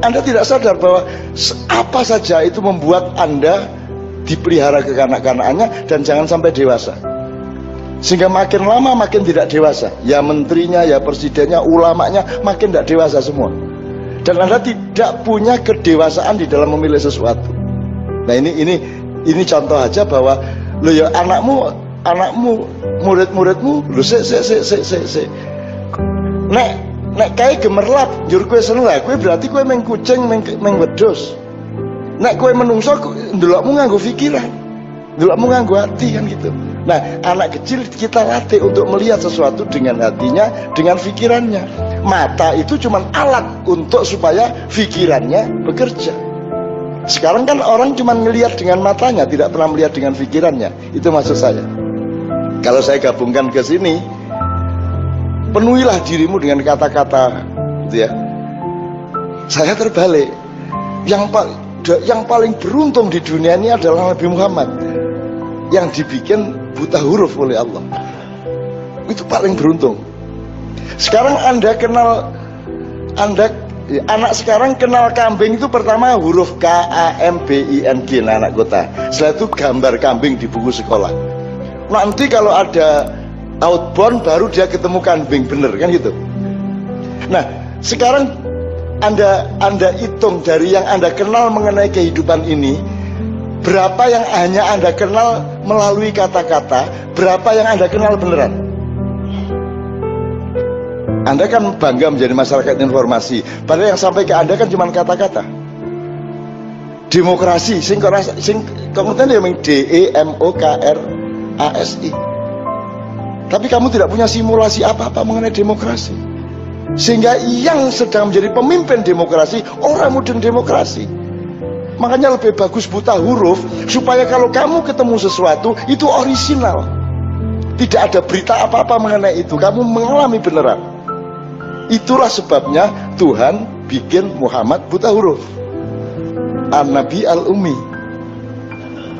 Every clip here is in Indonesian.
Anda tidak sadar bahwa apa saja itu membuat Anda dipelihara kekanak-kanakannya dan jangan sampai dewasa. Sehingga makin lama makin tidak dewasa. Ya menterinya, ya presidennya, ulamanya makin tidak dewasa semua. Dan Anda tidak punya kedewasaan di dalam memilih sesuatu. Nah ini contoh aja bahwa lo ya anakmu, murid-muridmu, lo nek kae gemerlap njur kowe seneng lah, kowe berarti kowe meng kucing meng wedhus. Nek kowe menungso ndelokmu nganggo pikiran, ndelokmu nganggo hati kan gitu. Nah, anak kecil kita latih untuk melihat sesuatu dengan hatinya, dengan pikirannya. Mata itu cuma alat untuk supaya pikirannya bekerja. Sekarang kan orang cuma melihat dengan matanya, tidak pernah melihat dengan pikirannya. Itu maksud saya. Kalau saya gabungkan ke sini, penuhilah dirimu dengan kata-kata, gitu ya. Saya terbalik. Yang paling beruntung di dunia ini adalah Nabi Muhammad yang dibikin buta huruf oleh Allah. Itu paling beruntung. Sekarang anak sekarang kenal kambing itu pertama huruf KAMBING, anak kota. Setelah itu gambar kambing di buku sekolah. Nanti kalau ada outbound baru dia ketemu kambing, bener kan gitu. Nah sekarang anda hitung dari yang Anda kenal mengenai kehidupan ini, berapa yang hanya Anda kenal melalui kata-kata, berapa yang Anda kenal beneran. Anda kan bangga menjadi masyarakat informasi, padahal yang sampai ke Anda kan cuma kata-kata. Demokrasi, sing kemudian dia meng DEMOKRASI. Tapi kamu tidak punya simulasi apa-apa mengenai demokrasi. Sehingga yang sedang menjadi pemimpin demokrasi orang mudeng demokrasi. Makanya lebih bagus buta huruf, supaya kalau kamu ketemu sesuatu itu orisinal. Tidak ada berita apa-apa mengenai itu, kamu mengalami beneran. Itulah sebabnya Tuhan bikin Muhammad buta huruf, An-Nabi Al-Ummi.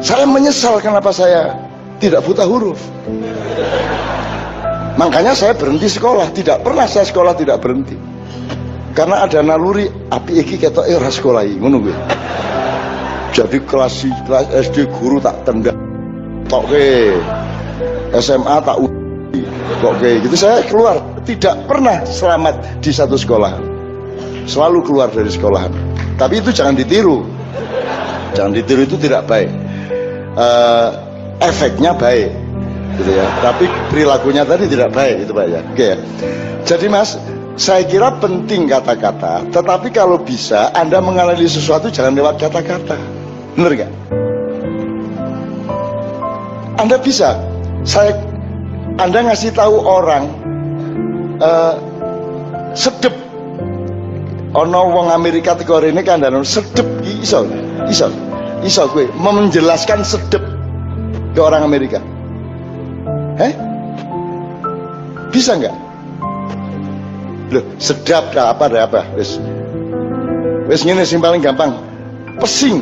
Saya menyesal kenapa saya tidak buta huruf. Makanya saya berhenti sekolah. Tidak pernah saya sekolah tidak berhenti. Karena ada naluri api iki ketok ora sekolahi ngono kuwi. Jadi kelas SD guru tak tendang tokke, SMA tak tokke gitu. Saya keluar, tidak pernah selamat di satu sekolahan. Selalu keluar dari sekolahan. Tapi itu jangan ditiru. Jangan ditiru, itu tidak baik. Efeknya baik gitu ya, tapi perilakunya tadi tidak baik, itu Pak ya. Oke ya. Jadi Mas, saya kira penting kata-kata, tetapi kalau bisa Anda menganalisis sesuatu jangan lewat kata-kata. Bener gak? Anda bisa, Anda ngasih tahu orang sedep ono wong Amerika teko rene kandhane sedep iso gue menjelaskan sedep ke orang Amerika. Bisa nggak? Loh, sedap dah apa wes ngene sing paling gampang. Pesing.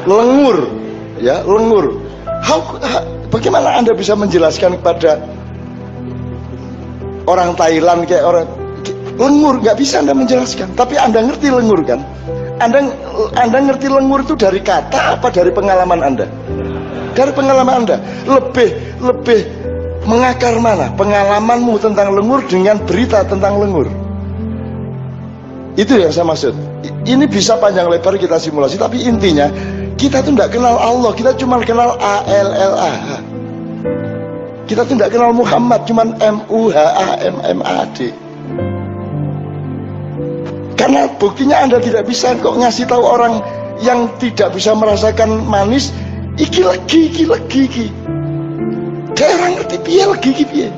Lengur, ya, lengur. Bagaimana Anda bisa menjelaskan kepada orang Thailand kayak orang lengur? Nggak bisa Anda menjelaskan. Tapi Anda ngerti lengur kan? Anda ngerti lengur itu dari kata apa dari pengalaman Anda? Dari pengalaman Anda. Lebih mengakar mana pengalamanmu tentang lengur dengan berita tentang lengur. Itu yang saya maksud. Ini bisa panjang lebar kita simulasi, tapi intinya kita tuh tidak kenal Allah, kita cuma kenal ALLAH. Kita tuh tidak kenal Muhammad, cuma MUHAMMAD. Karena buktinya Anda tidak bisa kok ngasih tahu orang yang tidak bisa merasakan manis, iki lagi. Kayak orang ngerti piye lagi piye.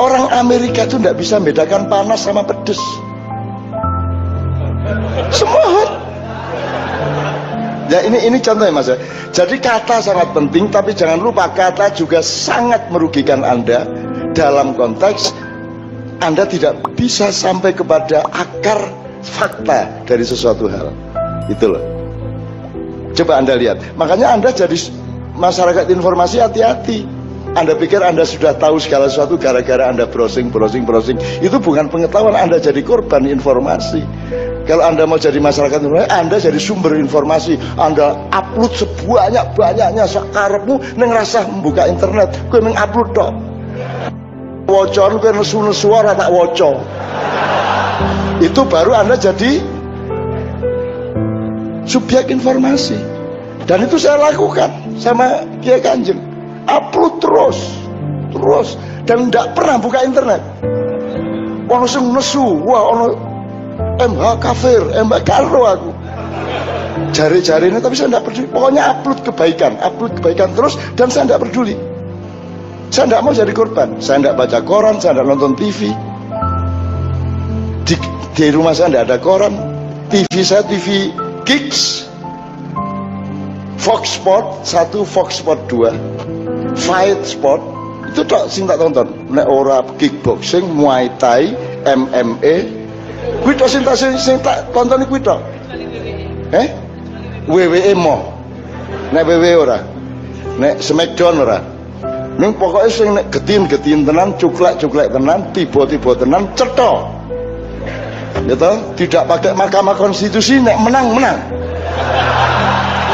Orang Amerika itu tidak bisa membedakan panas sama pedes. Semua hot. Ya ini contohnya Mas. Jadi kata sangat penting, tapi jangan lupa kata juga sangat merugikan Anda dalam konteks Anda tidak bisa sampai kepada akar fakta dari sesuatu hal. Itu loh. Coba Anda lihat. Makanya Anda jadi masyarakat informasi hati-hati. Anda pikir Anda sudah tahu segala sesuatu gara-gara Anda browsing. Itu bukan pengetahuan, Anda jadi korban informasi. Kalau Anda mau jadi masyarakat Indonesia, Anda jadi sumber informasi. Anda upload sebanyak-banyaknya sakarepmu ning rasah membuka internet. Kowe mung upload tok. Wocon kowe nesu-nesu ora tak waca. Itu baru Anda jadi subjek informasi. Dan itu saya lakukan sama Kiai Kanjeng. Upload terus dan tidak pernah buka internet. Ono sing nesu, wah ono MH kafir, MH karo aku. Jari-jari ini tapi saya tidak peduli. Pokoknya upload kebaikan terus dan saya tidak peduli. Saya tidak mau jadi korban. Saya tidak baca koran, saya tidak nonton TV. Di rumah saya tidak ada koran. TV saya TV Kids, Fox Sport 1, Fox Sport 2, Fight Sport. Itu tak sing tak tonton. Nek ora kickboxing, Muay Thai, MMA. Kuwi tok sing tak tonton kuwi tok. WWE mo. Nek WWE ora. Nek Smackdown ora. Ning pokoke sing nek getin-getin tenan, cuklek-cuklek tenan, tiba-tiba tenan, cetha. Ya toh, tidak pakai Mahkamah Konstitusi, nek menang. Nah,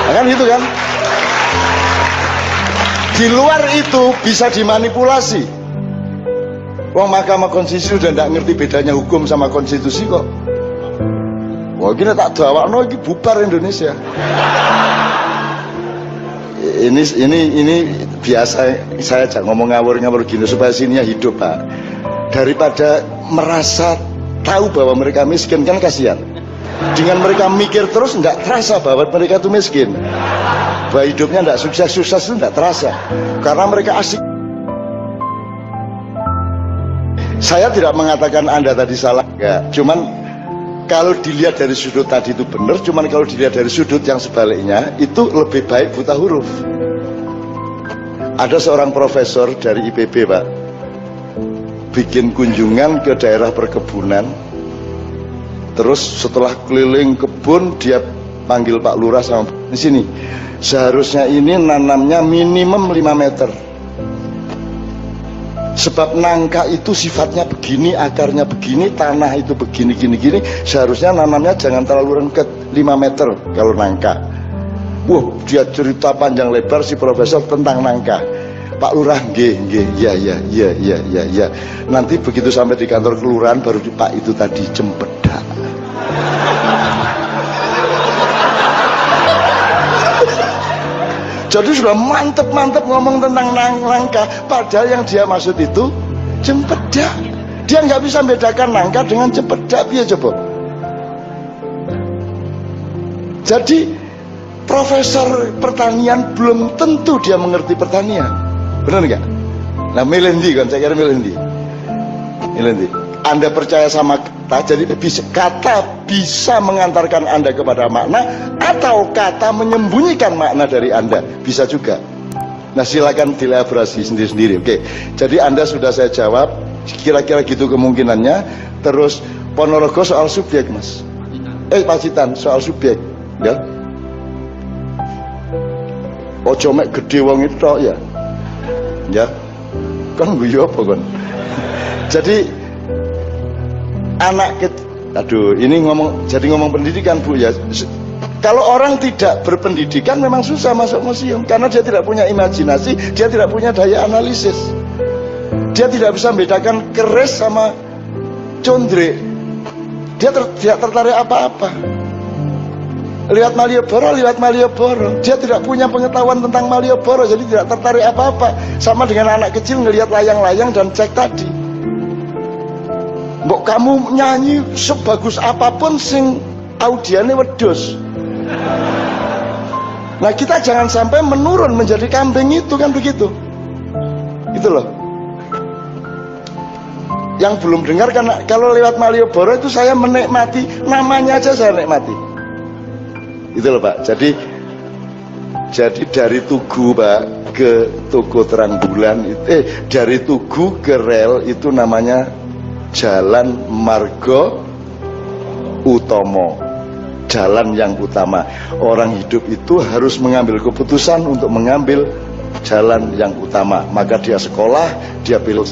kan itu kan. Di luar itu bisa dimanipulasi. Wong Mahkamah Konstitusi udah tidak ngerti bedanya hukum sama konstitusi kok. Wah, gini tak dawakno iki bubar Indonesia. Ini biasa saya jangan ngomong ngawur gini supaya sininya hidup, Pak. Daripada merasa tahu bahwa mereka miskin, kan kasihan. Dengan mereka mikir terus nggak terasa bahwa mereka itu miskin, bahwa hidupnya nggak sukses itu nggak terasa karena mereka asik. Saya tidak mengatakan Anda tadi salah, enggak. Cuman kalau dilihat dari sudut tadi itu benar, cuman kalau dilihat dari sudut yang sebaliknya itu lebih baik buta huruf. Ada seorang profesor dari IPB, Pak, bikin kunjungan ke daerah perkebunan. Terus setelah keliling kebun dia panggil Pak Lurah sama di sini. Seharusnya ini nanamnya minimum 5 meter. Sebab nangka itu sifatnya begini, akarnya begini, tanah itu begini, gini. Seharusnya nanamnya jangan terlalu rengket, 5 meter kalau nangka. Wah, dia cerita panjang lebar si profesor tentang nangka. Pak Lurah, ya. Nanti begitu sampai di kantor kelurahan baru di Pak itu tadi cempedak. Jadi sudah mantep ngomong tentang nangka, padahal yang dia maksud itu cempedak. Dia nggak bisa membedakan nangka dengan cempedak, ya coba. Jadi profesor pertanian belum tentu dia mengerti pertanian, benar nggak? Nah, Melendi kan, saya kira Melendi. Anda percaya sama kata, jadi kata bisa mengantarkan Anda kepada makna, atau kata menyembunyikan makna dari Anda, bisa juga. Nah, silakan dielaborasi sendiri-sendiri. Oke, jadi Anda sudah saya jawab, kira-kira gitu kemungkinannya. Terus Ponorogo soal subjek, Mas. Pacitan soal subjek, ya. Ojo mek gede wong itu ya. Kan guyu apa kan? Jadi ini ngomong pendidikan, Bu, ya. Kalau orang tidak berpendidikan memang susah masuk museum karena dia tidak punya imajinasi, dia tidak punya daya analisis. Dia tidak bisa membedakan keris sama condre. Dia tidak tertarik apa-apa. Lihat Malioboro, dia tidak punya pengetahuan tentang Malioboro, jadi tidak tertarik apa-apa. Sama dengan anak kecil ngelihat layang-layang dan cek tadi. Mbok kamu nyanyi sebagus apapun sing audiane wedhus. Nah, kita jangan sampai menurun menjadi kambing itu, kan begitu. Itu loh. Yang belum dengar, karena kalau lewat Malioboro itu saya menikmati, namanya aja saya nikmati. Itu loh, Pak. Jadi dari Tugu, Pak, ke Toko Terang Bulan, dari Tugu ke rel itu namanya Jalan Margo Utomo, jalan yang utama. Orang hidup itu harus mengambil keputusan untuk mengambil jalan yang utama. Maka dia sekolah, dia pilot,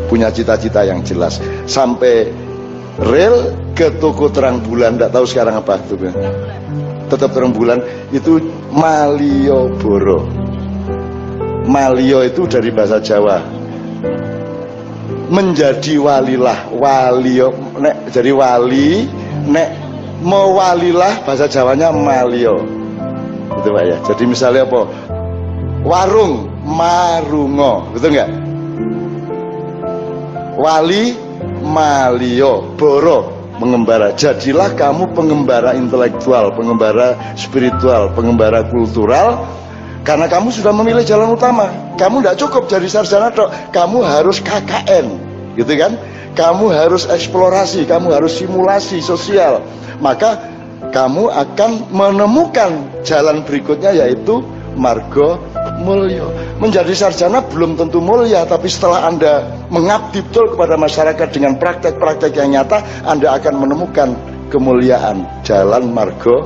punya cita-cita yang jelas. Sampai rel ke toko terang bulan, tidak tahu sekarang apa itu. Tetap terang bulan, itu Malioboro. Malio itu dari bahasa Jawa. Menjadi walilah, walio, nek jadi wali, nek mewalilah bahasa Jawanya Malio. Itu Pak ya. Jadi misalnya apa? Warung marungo, betul nggak? Wali Malio, boro mengembara. Jadilah kamu pengembara intelektual, pengembara spiritual, pengembara kultural, karena kamu sudah memilih jalan utama. Kamu tidak cukup jadi sarjana tok, kamu harus KKN, gitu kan? Kamu harus eksplorasi, kamu harus simulasi sosial. Maka kamu akan menemukan jalan berikutnya, yaitu marga mulya. Menjadi sarjana belum tentu mulia, tapi setelah Anda mengabdi betul kepada masyarakat dengan praktek-praktek yang nyata, Anda akan menemukan kemuliaan, jalan marga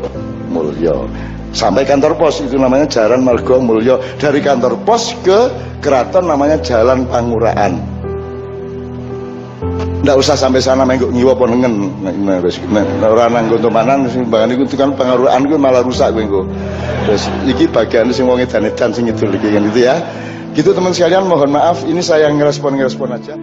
mulya. Sampai kantor pos itu namanya jalan marga mulya. Dari kantor pos ke keraton namanya jalan panguraan. Nggak usah sampai sana mengguk ngiwa ponengen. Ora nang gontomanan sing bangan iku kan pengaruhan ku malah rusak kowe engko. Terus iki bagian sing wong edan-edan sing ngidul iki kan gitu ya. Gitu teman sekalian, mohon maaf ini saya ngerespon aja.